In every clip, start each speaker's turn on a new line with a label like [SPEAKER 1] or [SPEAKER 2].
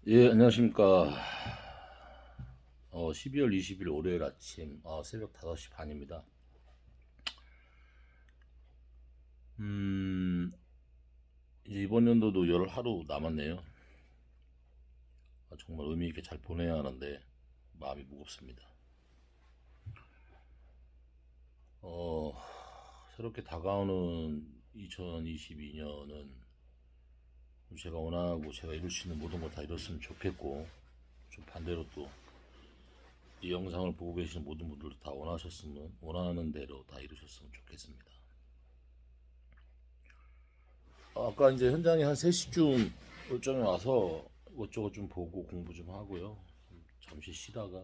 [SPEAKER 1] 예, 안녕하십니까. 12월 20일 월요일 아침, 새벽 5시 반입니다. 이제 이번 연도도 열 하루 남았네요. 정말 의미 있게 잘 보내야 하는데, 마음이 무겁습니다. 어, 새롭게 다가오는 2022년은 제가 원하고 제가 이룰 수 있는 모든 걸 다 이뤘으면 좋겠고, 좀 반대로 또 이 영상을 보고 계시는 모든 분들도 다 원하는 대로 다 이루셨으면 좋겠습니다. 아까 이제 현장에 한 3시쯤 일정에 와서 이것저것 좀 보고 공부 좀 하고요. 잠시 쉬다가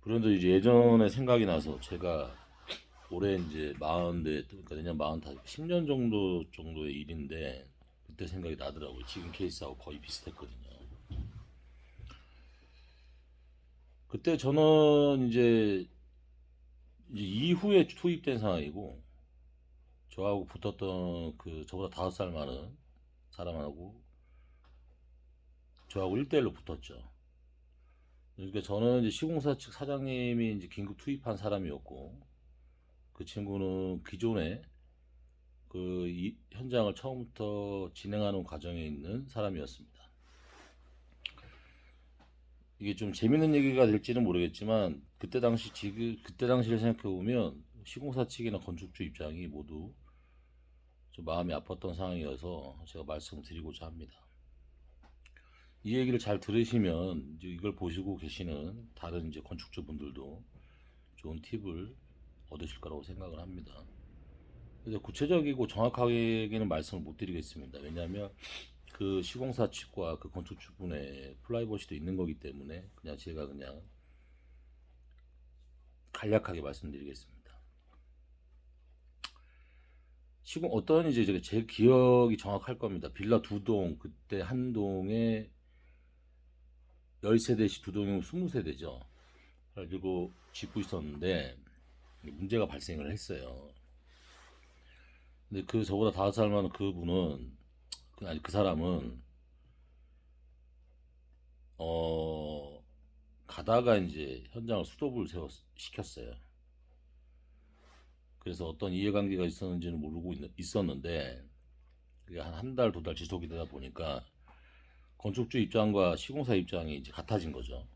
[SPEAKER 1] 그런데 이제 예전에 생각이 나서 제가 올해 이제 40대, 그러니까 내년 45, 10년 정도의 일인데 그때 생각이 나더라고요. 지금 케이스하고 거의 비슷했거든요. 그때 저는 이제 이후에 투입된 상황이고 저하고 붙었던 그 저보다 5살 많은 사람하고 저하고 1대1로 붙었죠. 그러니까 저는 이제 시공사 측 사장님이 이제 긴급 투입한 사람이었고 그 친구는 기존에 현장을 처음부터 진행하는 과정에 있는 사람이었습니다. 이게 좀 재밌는 얘기가 될지는 모르겠지만 그때 당시를 생각해 보면 시공사 측이나 건축주 입장이 모두 좀 마음이 아팠던 상황이어서 제가 말씀드리고자 합니다. 이 얘기를 잘 들으시면 이제 이걸 보시고 계시는 다른 이제 건축주분들도 좋은 팁을 얻으실 거라고 생각을 합니다. 그래서 구체적이고 정확하게는 말씀을 못 드리겠습니다. 왜냐하면 그 시공사 측과 그 건축주분의 프라이버시도 있는 거기 때문에 그냥 제가 그냥 간략하게 말씀드리겠습니다. 어떤 이제 제 기억이 정확할 겁니다. 빌라 2동, 그때 한 동에 10세대씩 2동이면 20세대죠. 그리고 짓고 있었는데 문제가 발생을 했어요. 근데 그 저보다 5살 많은 그 사람은 어 가다가 이제 현장을 시켰어요. 그래서 어떤 이해관계가 있었는지는 모르고 있었는데 그게 한 달, 2달 지속이 되다 보니까 건축주 입장과 시공사 입장이 이제 같아진 거죠.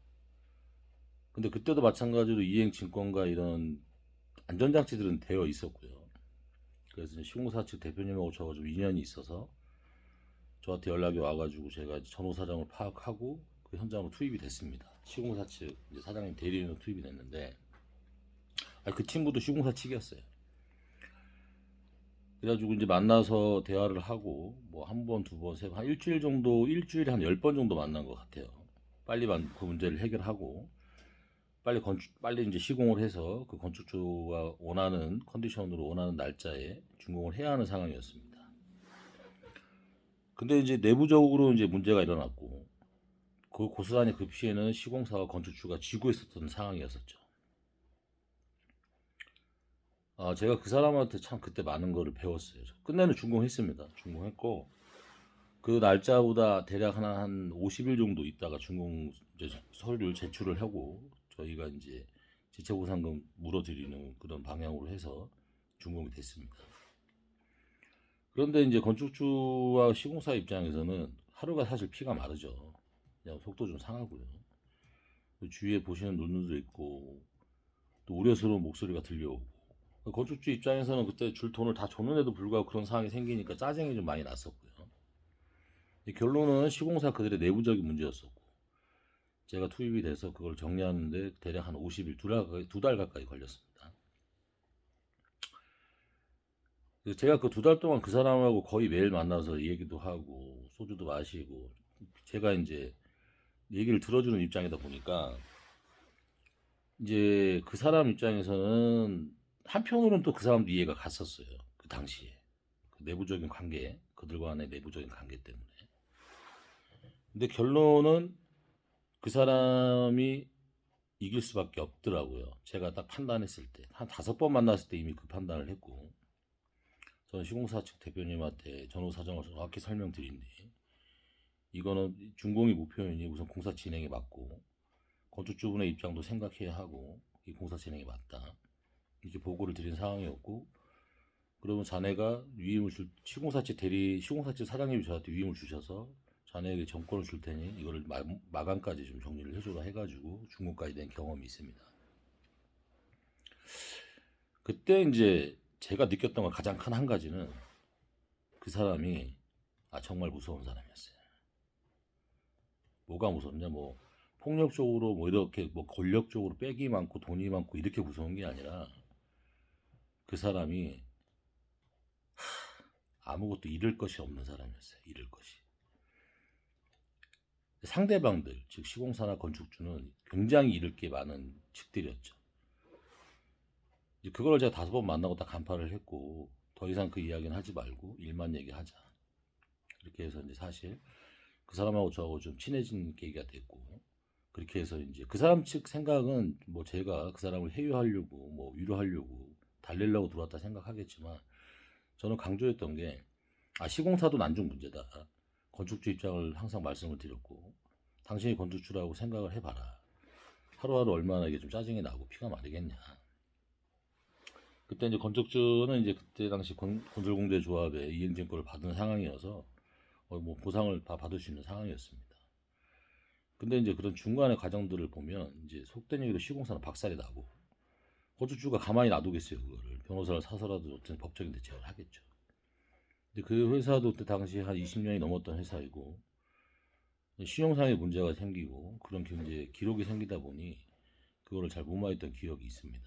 [SPEAKER 1] 근데 그때도 마찬가지로 이행 증권과 이런 안전장치들은 되어 있었고요. 그래서 이제 시공사 측 대표님하고 저가 좀 인연이 있어서 저한테 연락이 와가지고 제가 전후 사정을 파악하고 그 현장으로 투입이 됐습니다. 시공사 측 사장님 대리인으로 투입이 됐는데 그 친구도 시공사 측이었어요. 그래가지고 이제 만나서 대화를 하고 뭐 한 번, 두 번, 세 번, 한 일주일에 한 10번 정도 만난 것 같아요. 빨리만 그 문제를 해결하고 빨리 이제 시공을 해서 그 건축주가 원하는 컨디션으로 원하는 날짜에 준공을 해야 하는 상황이었습니다. 근데 이제 내부적으로 이제 문제가 일어났고 그 고스란히 그 피해는 시공사와 건축주가 지고 있었던 상황이었었죠. 제가 그 사람한테 참 그때 많은 거를 배웠어요. 끝내는 준공했습니다. 준공했고 그 날짜보다 대략 한 50일 정도 있다가 준공 이제 서류를 제출을 하고 저희가 이제 지체보상금 물어드리는 그런 방향으로 해서 준공이 됐습니다. 그런데 이제 건축주와 시공사 입장에서는 하루가 사실 피가 마르죠. 그냥 속도 좀 상하고요. 주위에 보시는 눈들도 있고 또 우려스러운 목소리가 들려오고 건축주 입장에서는 그때 줄 돈을 다 줬는데도 불구하고 그런 상황이 생기니까 짜증이 좀 많이 났었고요. 결론은 시공사 그들의 내부적인 문제였었고 제가 투입이 돼서 그걸 정리하는데 대략 한 50일, 2달 가까이 걸렸습니다. 제가 그 2달 동안 그 사람하고 거의 매일 만나서 얘기도 하고 소주도 마시고 제가 이제 얘기를 들어주는 입장이다 보니까 이제 그 사람 입장에서는 한편으로는 또 그 사람도 이해가 갔었어요. 그 당시에 그 내부적인 관계, 그들과 의 내부적인 관계 때문에. 근데 결론은 그 사람이 이길 수밖에 없더라고요. 제가 딱 판단했을 때. 한 5번 만났을 때 이미 그 판단을 했고, 저는 시공사 측 대표님한테 전후 사정을 정확히 설명드린 뒤, 이거는 준공이 목표이니 우선 공사 진행에 맞고 건축주분의 입장도 생각해야 하고 이 공사 진행에 맞다. 이렇게 보고를 드린 상황이었고 그러면 자네가 위임을 시공사측 사장님이 저한테 위임을 주셔서 자네에게 정권을 줄 테니 이거를 마감까지 좀 정리를 해줘라 해가지고 준공까지 된 경험이 있습니다. 그때 이제 제가 느꼈던 건 가장 큰 한 가지는 그 사람이 정말 무서운 사람이었어요. 뭐가 무섭냐 뭐 폭력적으로 뭐 이렇게 뭐 권력적으로 빽이 많고 돈이 많고 이렇게 무서운 게 아니라 그 사람이 아무것도 잃을 것이 없는 사람이었어요. 잃을 것이. 상대방들 즉 시공사나 건축주는 굉장히 잃을 게 많은 측들이었죠. 그걸 제가 5번 만나고 다 간파를 했고 더 이상 그 이야기는 하지 말고 일만 얘기하자. 이렇게 해서 이제 사실 그 사람하고 저하고 좀 친해진 계기가 됐고 그렇게 해서 이제 그 사람 측 생각은 뭐 제가 그 사람을 해유하려고 뭐 위로하려고 달래려고 들어왔다 생각하겠지만 저는 강조했던 게 시공사도 난중 문제다. 건축주 입장을 항상 말씀을 드렸고 당신이 건축주라고 생각을 해봐라. 하루하루 얼마나 이게 좀 짜증이 나고 피가 마르겠냐. 그때 이제 건축주는 이제 그때 당시 건설공제조합의 이행증권을 받은 상황이어서 뭐 보상을 다 받을 수 있는 상황이었습니다. 근데 이제 그런 중간의 과정들을 보면 이제 속된 얘기로 시공사는 박살이 나고 건축주가 가만히 놔두겠어요. 그거를 변호사를 사서라도 어떤 법적인 대책을 하겠죠. 근데 그 회사도 그때 당시 한 20년이 넘었던 회사이고 신용상의 문제가 생기고 그런 이제 기록이 생기다 보니 그거를 잘 무마했던 기억이 있습니다.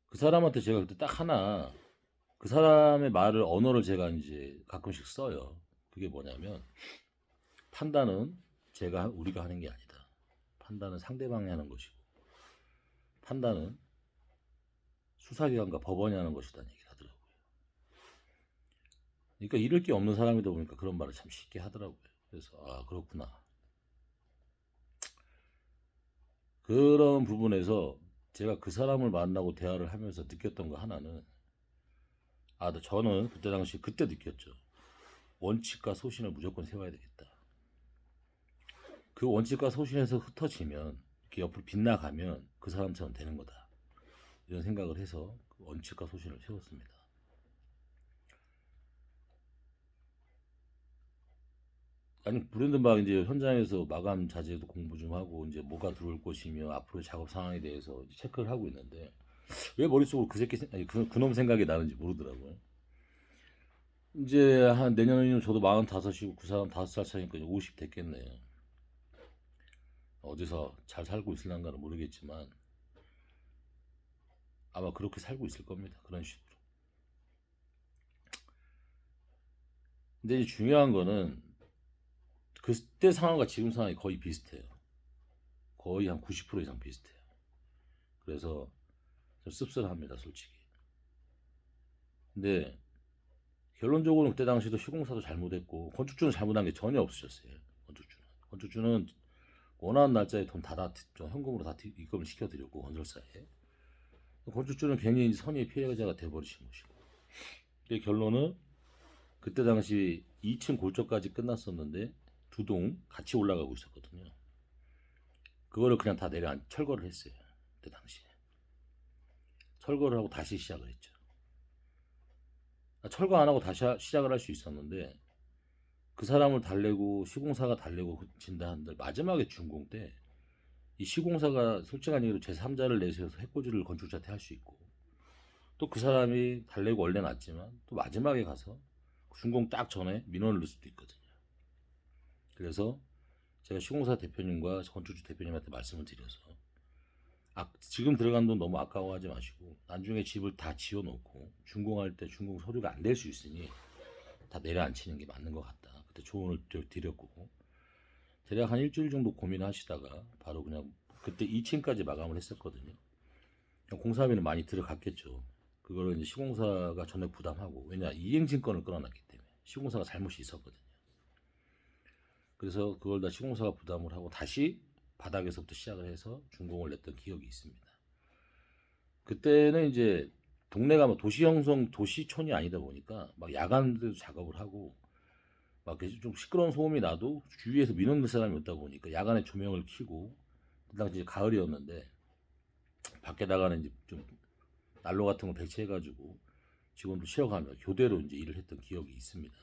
[SPEAKER 1] 그 사람한테 제가 그때 딱 하나 그 사람의 언어를 제가 이제 가끔씩 써요. 그게 뭐냐면 판단은 우리가 하는 게 아니다. 판단은 상대방이 하는 것이고 판단은 수사기관과 법원이 하는 것이라는 얘기를 하더라고요. 그러니까 잃을 게 없는 사람이다 보니까 그런 말을 참 쉽게 하더라고요. 그래서 그렇구나. 그런 부분에서 제가 그 사람을 만나고 대화를 하면서 느꼈던 거 하나는 저는 그때 느꼈죠. 원칙과 소신을 무조건 세워야 되겠다. 그 원칙과 소신에서 흩어지면 이렇게 옆으로 빗나가면 그 사람처럼 되는 거다. 이런 생각을 해서 그 원칙과 소신을 세웠습니다. 브랜드 막 이제 현장에서 마감 자재도 공부 좀 하고 이제 뭐가 들어올 것이며 앞으로 작업 상황에 대해서 체크를 하고 있는데 왜 머릿속으로 그놈 생각이 나는지 모르더라고요. 이제 한 내년이면 저도 45이고 그 사람 5살 차이니까 50 됐겠네요. 어디서 잘 살고 있을란가는 모르겠지만 아마 그렇게 살고 있을 겁니다. 그런 식으로. 근데 이제 중요한 거는 그때 상황과 지금 상황이 거의 비슷해요. 거의 한 90% 이상 비슷해요. 그래서 좀 씁쓸합니다, 솔직히. 근데 결론적으로는 그때 당시도 시공사도 잘못했고 건축주는 잘못한 게 전혀 없으셨어요. 건축주는 원하는 날짜에 돈 현금으로 다 입금을 시켜드렸고 건설사에 건축주는 괜히 선의의 피해자가 돼버리신 것이고 결론은 그때 당시 2층 골조까지 끝났었는데 2동 같이 올라가고 있었거든요. 그거를 그냥 다 철거를 했어요. 그때 당시에 철거를 하고 다시 시작을 했죠. 철거 안 하고 다시 시작을 할 수 있었는데 그 사람을 달래고 시공사가 달래고 진다 한들 마지막에 준공 때 이 시공사가 솔직한 얘기로 제3자를 내세워서 해코지를 건축자한테 할 수 있고 또 그 사람이 달래고 원래 놨지만 또 마지막에 가서 준공 딱 전에 민원을 넣을 수도 있거든요. 그래서 제가 시공사 대표님과 건축주 대표님한테 말씀을 드려서 지금 들어간 돈 너무 아까워하지 마시고 나중에 집을 다 지어놓고 준공할 때 준공 서류가 안 될 수 있으니 다 내려앉히는 게 맞는 것 같다. 그때 조언을 드렸고 대략 한 일주일 정도 고민하시다가 바로 그냥 그때 2층까지 마감을 했었거든요. 공사비는 많이 들어갔겠죠. 그거를 이제 시공사가 전액 부담하고 왜냐 이행증권을 끌어놨기 때문에 시공사가 잘못이 있었거든요. 그래서 그걸 다 시공사가 부담을 하고 다시 바닥에서부터 시작을 해서 준공을 냈던 기억이 있습니다. 그때는 이제 동네가 뭐 도시촌이 아니다 보니까 막 야간에도 작업을 하고 막 좀 시끄러운 소음이 나도 주위에서 민원될 사람이 없다 보니까 야간에 조명을 켜고, 그 당시 이제 가을이었는데 밖에 나가는 이제 좀 난로 같은 거 배치해가지고 직원도 쉬어가며 교대로 이제 일을 했던 기억이 있습니다.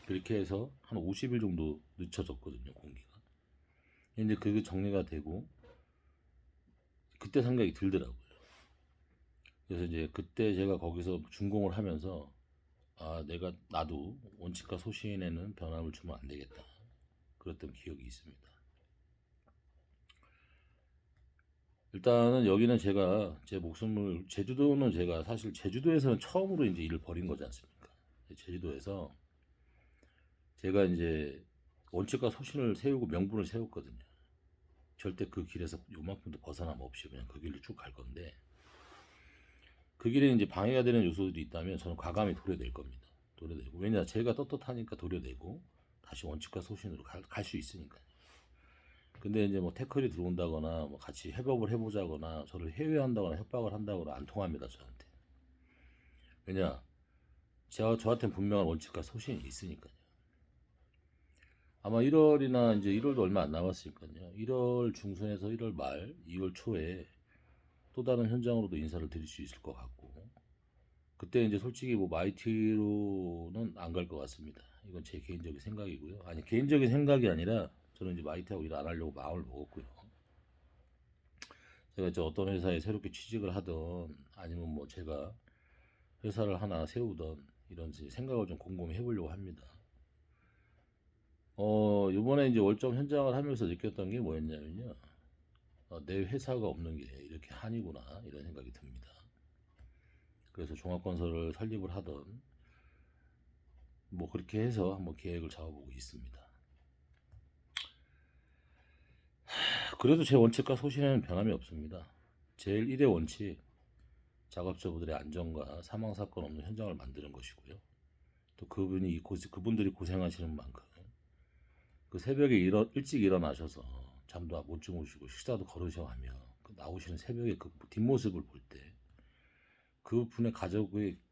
[SPEAKER 1] 그렇게 해서 한 50일 정도 늦춰졌거든요, 공기가. 근데 그게 정리가 되고 그때 생각이 들더라고요. 그래서 이제 그때 제가 거기서 준공을 하면서 나도 원칙과 소신에는 변함을 주면 안 되겠다. 그랬던 기억이 있습니다. 일단은 여기는 제가 제 목숨을, 제주도는 제가 사실 제주도에서는 처음으로 이제 일을 벌인 거지 않습니까? 제주도에서 제가 이제 원칙과 소신을 세우고 명분을 세웠거든요. 절대 그 길에서 요만큼도 벗어남 없이 그냥 그 길로 쭉 갈 건데, 그 길에 이제 방해가 되는 요소들이 있다면 저는 과감히 도려낼 겁니다. 도려내고, 왜냐 제가 떳떳하니까 도려내고 다시 원칙과 소신으로 갈 수 있으니까. 근데 이제 뭐 태클이 들어온다거나 뭐 같이 협업을 해보자거나 저를 해외한다거나 협박을 한다거나 안 통합니다, 저한테. 왜냐, 저한테는 분명한 원칙과 소신이 있으니까요. 아마 1월이나 이제 1월도 얼마 안 남았으니까요. 1월 중순에서 1월 말, 2월 초에 또 다른 현장으로도 인사를 드릴 수 있을 것 같고, 그때 이제 솔직히 뭐 마이티로는 안 갈 것 같습니다. 이건 제 개인적인 생각이고요. 아니, 개인적인 생각이 아니라 저는 이제 마이티하고 일 안 하려고 마음을 먹었고요. 제가 이제 어떤 회사에 새롭게 취직을 하던 아니면 뭐 제가 회사를 하나 세우던 이런 생각을 좀 곰곰이 해보려고 합니다. 이번에 이제 월점 현장을 하면서 느꼈던 게 뭐였냐면요. 내 회사가 없는 게 이렇게 한이구나, 이런 생각이 듭니다. 그래서 종합건설을 설립을 하던 뭐 그렇게 해서 한번 계획을 잡아보고 있습니다. 그래도 제 원칙과 소신에는 변함이 없습니다. 제일 1의 원칙, 작업자분들의 안전과 사망 사건 없는 현장을 만드는 것이고요. 또 그분들이 고생하시는 만큼 그 새벽에 일찍 일어나셔서 잠도 못 주무시고 식사도 거르셔가며 나오시는 새벽에 그 뒷모습을 볼 때 그분의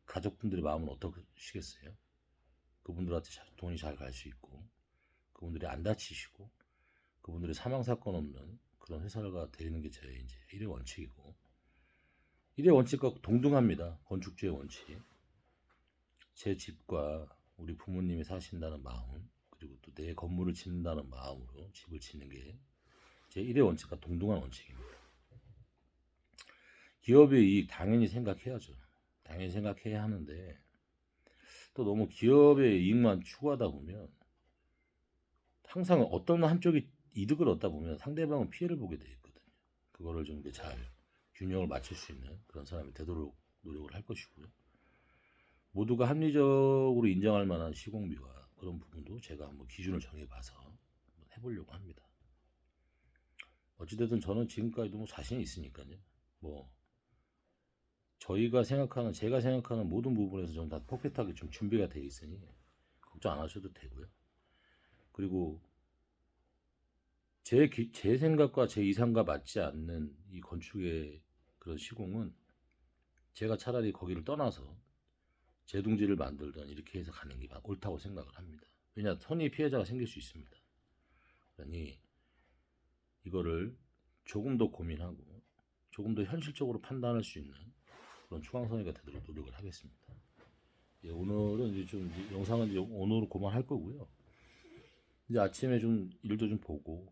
[SPEAKER 1] 가족분들의 마음은 어떠시겠어요? 그분들한테 돈이 잘 갈 수 있고, 그분들이 안 다치시고, 그분들의 사망 사건 없는 그런 회사가 되는 게 제 이제 1의 원칙이고, 1의 원칙과 동등합니다. 건축주의 원칙. 제 집과 우리 부모님이 사신다는 마음, 그리고 또 내 건물을 짓는다는 마음으로 집을 짓는 게 제 1의 원칙과 동등한 원칙입니다. 기업의 이익 당연히 생각해야죠. 당연히 생각해야 하는데, 또 너무 기업의 이익만 추구하다 보면 항상 어떤 한쪽이 이득을 얻다 보면 상대방은 피해를 보게 돼 있거든요. 그거를 좀 잘 균형을 맞출 수 있는 그런 사람이 되도록 노력을 할 것이고요. 모두가 합리적으로 인정할 만한 시공비와 그런 부분도 제가 한번 기준을 정해봐서 한번 해보려고 합니다. 어찌됐든 저는 지금까지도 뭐 자신이 있으니까요. 뭐 제가 생각하는 모든 부분에서 저는 다 퍼펙트하게 좀 준비가 되어 있으니 걱정 안 하셔도 되고요. 그리고 제 생각과 제 이상과 맞지 않는 이 건축의 그런 시공은 제가 차라리 거기를 떠나서 제둥지를 만들던 이렇게 해서 가는 게 옳다고 생각을 합니다. 왜냐, 선의 피해자가 생길 수 있습니다. 그러니 이거를 조금 더 고민하고 조금 더 현실적으로 판단할 수 있는 그런 중앙선의가 되도록 노력을 하겠습니다. 오늘은 이제 좀 영상은 이제 오늘로 그만할 거고요. 이제 아침에 좀 일도 좀 보고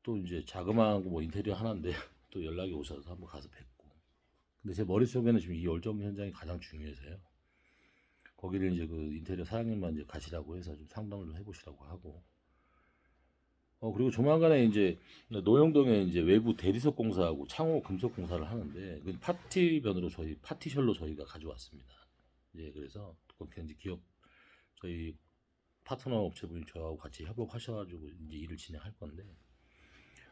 [SPEAKER 1] 또 이제 자그마한 뭐 인테리어 하나인데 또 연락이 오셔서 한번 가서 뵙고. 근데 제 머릿속에는 지금 이 월정 현장이 가장 중요해서요. 거기를 이제 그 인테리어 사장님만 이제 가시라고 해서 좀 상담을 좀 해보시라고 하고. 그리고 조만간에 이제 노영동에 이제 외부 대리석 공사하고 창호 금속 공사를 하는데 그 파티셜로 저희가 가져왔습니다. 예, 그래서 그렇게 이제 저희 파트너 업체분이 저하고 같이 협업하셔가지고 이제 일을 진행할 건데,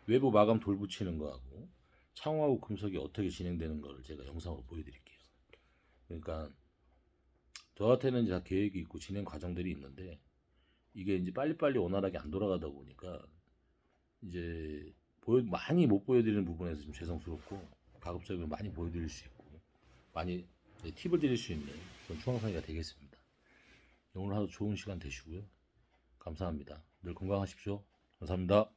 [SPEAKER 1] 외부 마감 돌 붙이는 거하고 창호하고 금속이 어떻게 진행되는 거를 제가 영상으로 보여드릴게요. 그러니까 저한테는 이제 다 계획이 있고 진행 과정들이 있는데 이게 이제 빨리빨리 원활하게 안 돌아가다 보니까 이제 많이 못 보여드리는 부분에서 좀 죄송스럽고, 가급적이면 많이 보여드릴 수 있고 많이 팁을 드릴 수 있는 그런 중앙선의가 되겠습니다. 오늘 하루 좋은 시간 되시고요. 감사합니다. 늘 건강하십시오. 감사합니다.